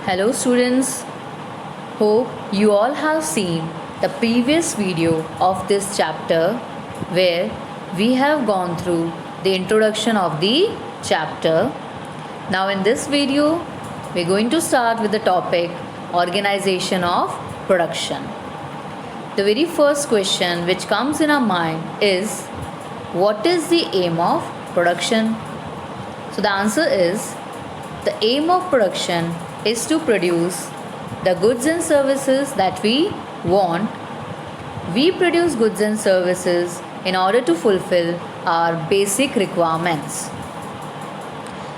Hello students, hope you all have seen the previous video of this chapter where we have gone through the introduction of the chapter. Now in this video, we are going to start with the topic organization of production. The very first question which comes in our mind is, what is the aim of production? So the answer is, the aim of production is to produce the goods and services that we want. We produce goods and services in order to fulfill our basic requirements.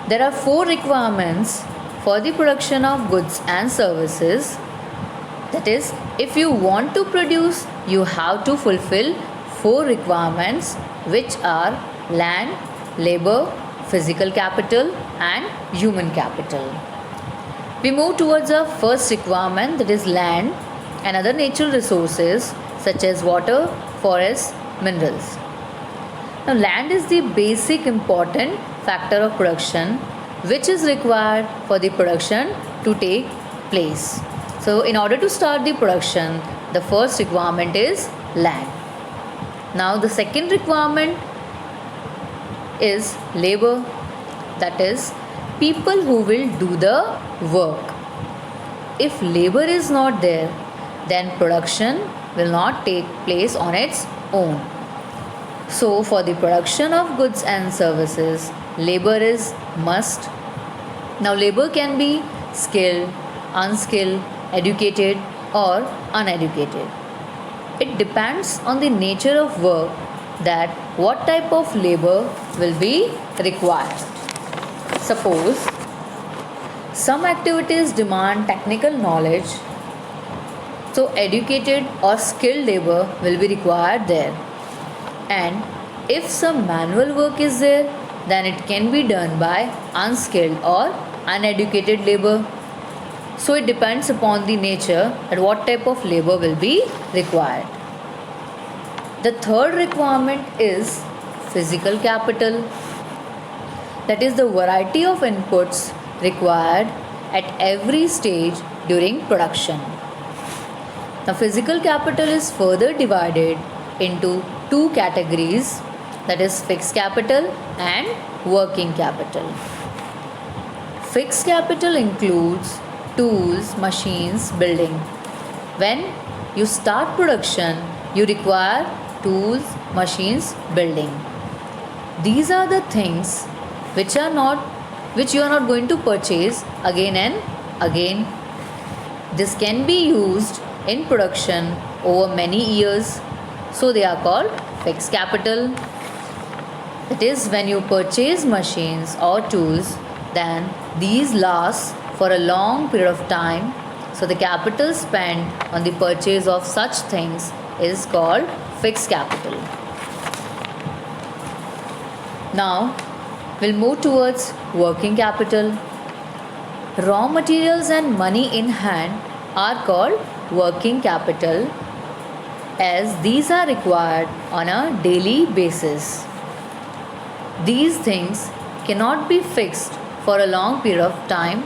There are 4 requirements for the production of goods and services. That is, if you want to produce, you have to fulfill 4 requirements, which are land, labor, physical capital and human capital. We move towards our first requirement, that is land and other natural resources such as water, forests, minerals. Now land is the basic important factor of production which is required for the production to take place. So in order to start the production, the first requirement is land. Now the second requirement is labor, that is people who will do the work. If labor is not there, then production will not take place on its own. So for the production of goods and services, labor is must. Now labor can be skilled, unskilled, educated or uneducated. It depends on the nature of work that what type of labor will be required. Suppose some activities demand technical knowledge, so educated or skilled labor will be required there. And if some manual work is there, then it can be done by unskilled or uneducated labor. So it depends upon the nature at what type of labor will be required. The third requirement is physical capital. That is the variety of inputs required at every stage during production. Now physical capital is further divided into 2 categories, that is fixed capital and working capital. Fixed capital includes tools, machines, building. When you start production, you require tools, machines, building. These are the things which you are not going to purchase again and again. This can be used in production over many years, so they are called fixed capital. That is, when you purchase machines or tools, then these last for a long period of time, so the capital spent on the purchase of such things is called fixed capital. Now we'll move towards working capital. Raw materials and money in hand are called working capital, as these are required on a daily basis. These things cannot be fixed for a long period of time.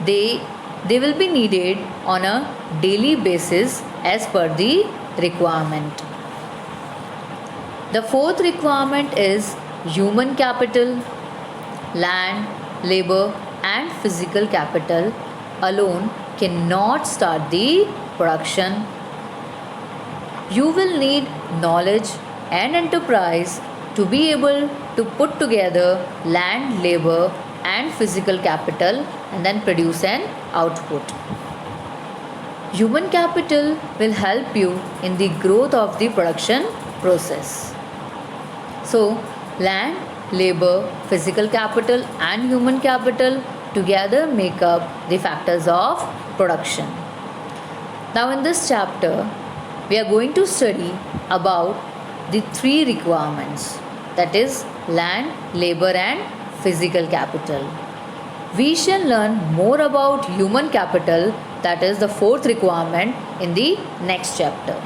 They will be needed on a daily basis as per the requirement. The fourth requirement is human capital. Land, labor and physical capital alone cannot start the production. You will need knowledge and enterprise to be able to put together land, labor and physical capital and then produce an output. Human capital will help you in the growth of the production process. So land, labor, physical capital and human capital together make up the factors of production. Now in this chapter, we are going to study about the 3 requirements, that is land, labor and physical capital. We shall learn more about human capital, that is the 4th requirement, in the next chapter.